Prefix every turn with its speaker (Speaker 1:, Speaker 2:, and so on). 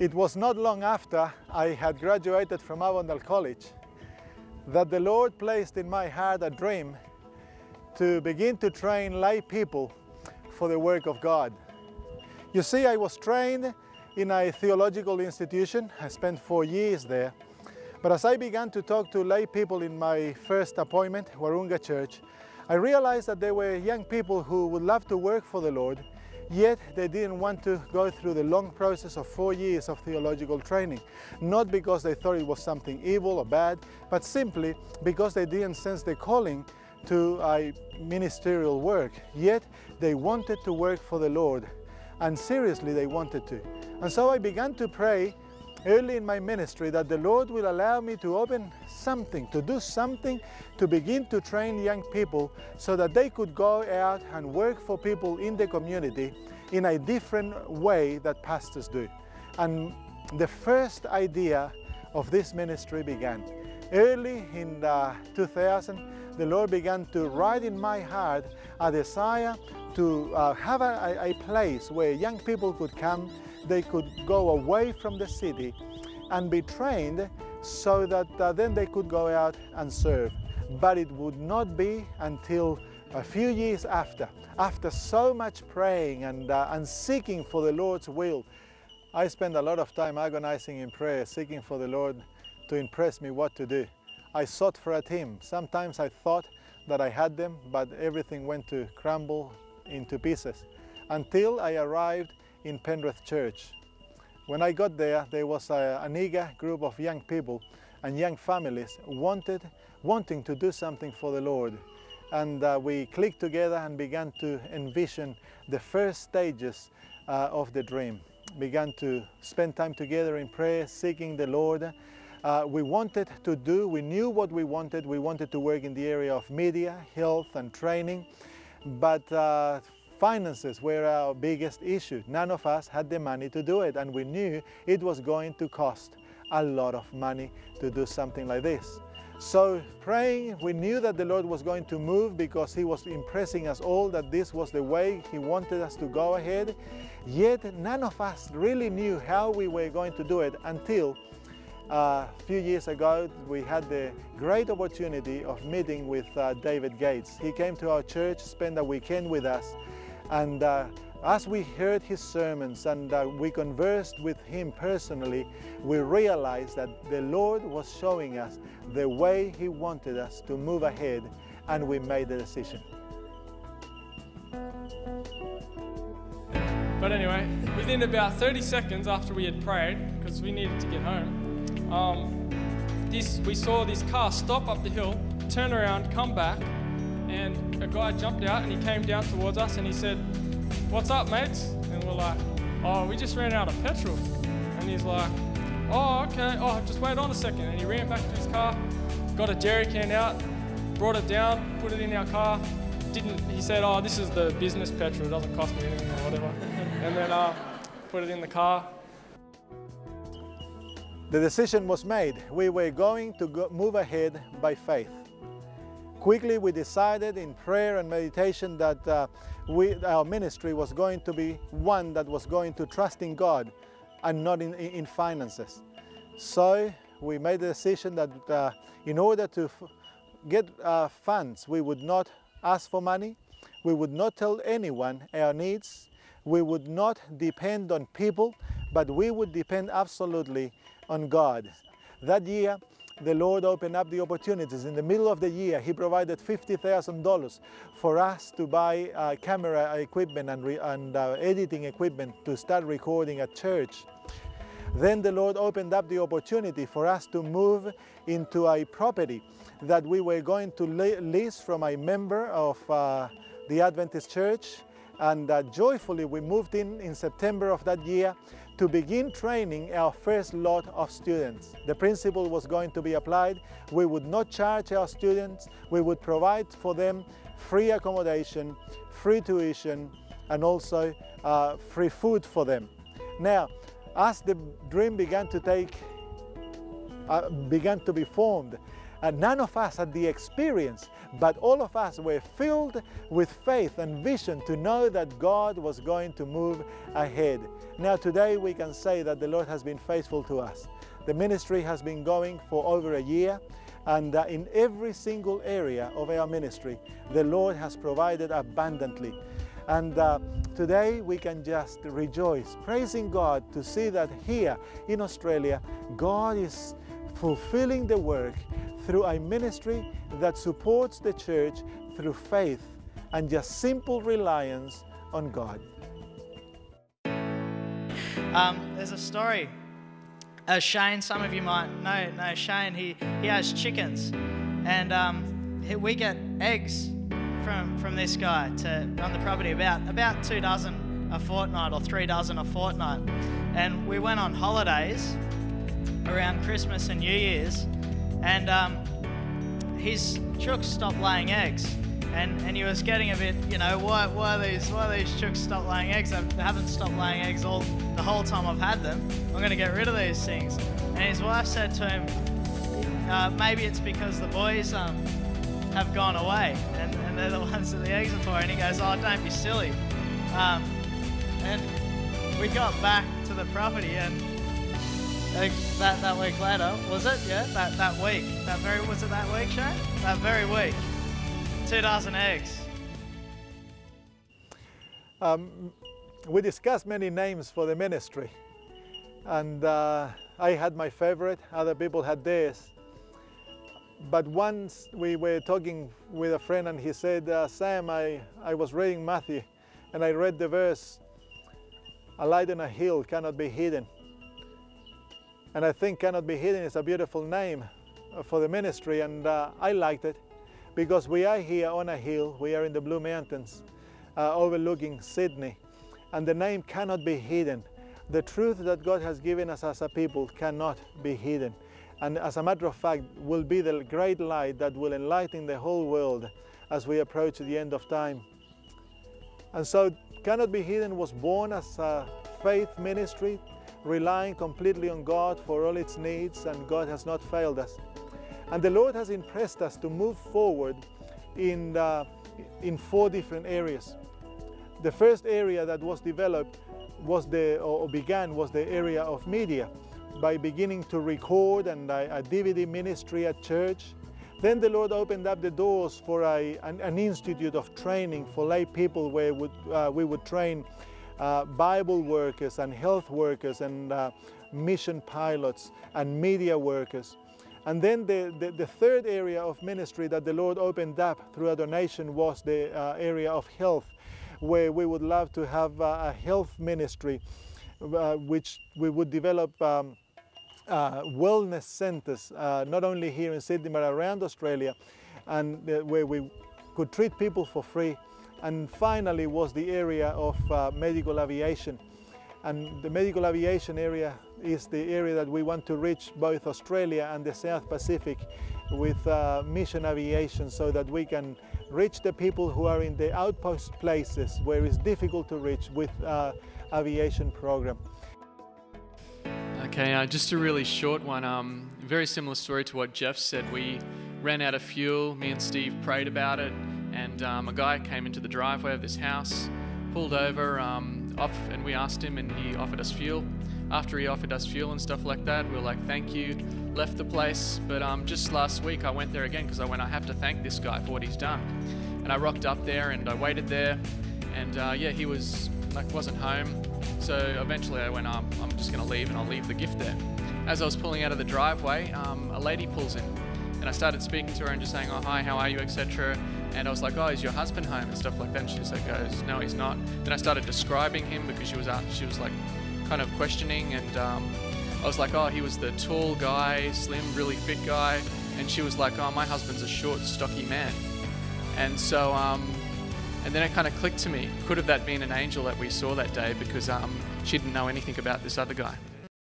Speaker 1: It was not long after I had graduated from Avondale College that the Lord placed in my heart a dream to begin to train lay people for the work of God. You see, I was trained in a theological institution. I spent 4 years there. But as I began to talk to lay people in my first appointment, Hourigan Church, I realized that there were young people who would love to work for the Lord, yet they didn't want to go through the long process of 4 years of theological training. Not because they thought it was something evil or bad, but simply because they didn't sense the calling to a ministerial work. Yet they wanted to work for the Lord, and seriously they wanted to. And so I began to pray early in my ministry that the Lord will allow me to open something, to do something, to begin to train young people so that they could go out and work for people in the community in a different way that pastors do. And the first idea of this ministry began. Early in 2000, the Lord began to write in my heart a desire to have a place where young people could come. They could go away from the city and be trained so that then they could go out and serve. But it would not be until a few years after so much praying and seeking for the Lord's will. I spent a lot of time agonizing in prayer, seeking for the Lord to impress me what to do. I sought for a team. Sometimes I thought that I had them, but everything went to crumble into pieces until I arrived in Penrith Church. When I got there, there was an eager group of young people and young families wanting to do something for the Lord. And we clicked together and began to envision the first stages of the dream. Began to spend time together in prayer, seeking the Lord. We knew what we wanted. We wanted to work in the area of media, health and training, but finances were our biggest issue. None of us had the money to do it, and we knew it was going to cost a lot of money to do something like this. So praying, we knew that the Lord was going to move because He was impressing us all that this was the way He wanted us to go ahead. Yet none of us really knew how we were going to do it until a few years ago we had the great opportunity of meeting with David Gates. He came to our church, spent a weekend with us. And as we heard his sermons and we conversed with him personally, we realized that the Lord was showing us the way He wanted us to move ahead, and we made the decision.
Speaker 2: But anyway, within about 30 seconds after we had prayed, because we needed to get home, we saw this car stop up the hill, turn around, come back, and a guy jumped out and he came down towards us and he said, "What's up, mates?" And we're like, "Oh, we just ran out of petrol." And he's like, "Oh, okay, just wait on a second." And he ran back to his car, got a jerry can out, brought it down, put it in our car. He said, "Oh, this is the business petrol, it doesn't cost me anything," or whatever. And then put it in the car.
Speaker 1: The decision was made. We were going to move ahead by faith. Quickly we decided in prayer and meditation that our ministry was going to be one that was going to trust in God and not in finances. So we made the decision that in order to get funds, we would not ask for money, we would not tell anyone our needs, we would not depend on people, but we would depend absolutely on God. That year, the Lord opened up the opportunities. In the middle of the year, He provided $50,000 for us to buy camera equipment and editing equipment to start recording at church. Then the Lord opened up the opportunity for us to move into a property that we were going to lease from a member of the Adventist Church. And joyfully we moved in September of that year to begin training our first lot of students. The principle was going to be applied. We would not charge our students. We would provide for them free accommodation, free tuition, and also free food for them. Now, as the dream began to be formed, None of us had the experience, but all of us were filled with faith and vision to know that God was going to move ahead. Now today we can say that the Lord has been faithful to us. The ministry has been going for over a year, and in every single area of our ministry, the Lord has provided abundantly. And today we can just rejoice, praising God to see that here in Australia, God is fulfilling the work through a ministry that supports the church through faith and just simple reliance on God.
Speaker 3: There's a story. Shane, some of you might know Shane. He has chickens, and we get eggs from this guy on the property, about 2 dozen a fortnight or 3 dozen a fortnight. And we went on holidays around Christmas and New Year's, and his chooks stopped laying eggs, and he was getting a bit, you know, why these chooks stop laying eggs? They haven't stopped laying eggs the whole time I've had them. I'm going to get rid of these things. And his wife said to him, maybe it's because the boys have gone away, and they're the ones that the eggs are for. And he goes, oh, don't be silly. And we got back to the property, and that week later, was it? Yeah, that week. Was it that week, Shane? That very week. 2 dozen eggs.
Speaker 1: We discussed many names for the ministry, and I had my favorite, other people had theirs. But once we were talking with a friend, and he said, Sam, I was reading Matthew, and I read the verse, a light on a hill cannot be hidden. And I think cannot be hidden is a beautiful name for the ministry, and I liked it because we are here on a hill. We are in the Blue Mountains overlooking Sydney, and the name cannot be hidden. The truth that God has given us as a people cannot be hidden, and as a matter of fact will be the great light that will enlighten the whole world as we approach the end of time. And so Cannot Be Hidden was born as a faith ministry, relying completely on God for all its needs, and God has not failed us. And the Lord has impressed us to move forward in 4 different areas. The first area that was developed was the area of media, by beginning to record and a DVD ministry at church. Then the Lord opened up the doors for an institute of training for lay people, where we would train Bible workers and health workers and mission pilots and media workers. And then the third area of ministry that the Lord opened up through a donation was the area of health, where we would love to have a health ministry, which we would develop wellness centers, not only here in Sydney but around Australia, and where we could treat people for free. And finally was the area of medical aviation. And the medical aviation area is the area that we want to reach both Australia and the South Pacific with mission aviation, so that we can reach the people who are in the outpost places where it's difficult to reach with aviation program.
Speaker 4: Okay, just a really short one. Very similar story to what Jeff said. We ran out of fuel. Me and Steve prayed about it, and a guy came into the driveway of this house, pulled over, and we asked him, and he offered us fuel. After he offered us fuel and stuff like that, we were like, thank you, left the place. But just last week I went there again, because I have to thank this guy for what he's done. And I rocked up there and I waited there, and yeah, he wasn't home. So eventually I went, I'm just going to leave, and I'll leave the gift there. As I was pulling out of the driveway, a lady pulls in, and I started speaking to her and just saying, oh, hi, how are you, etc. And I was like, oh, is your husband home and stuff like that? And she just goes, no, he's not. Then I started describing him, because she was like kind of questioning, and I was like, oh, he was the tall guy, slim, really fit guy. And she was like, oh, my husband's a short, stocky man. And so, and then it kind of clicked to me, could have that been an angel that we saw that day, because she didn't know anything about this other guy.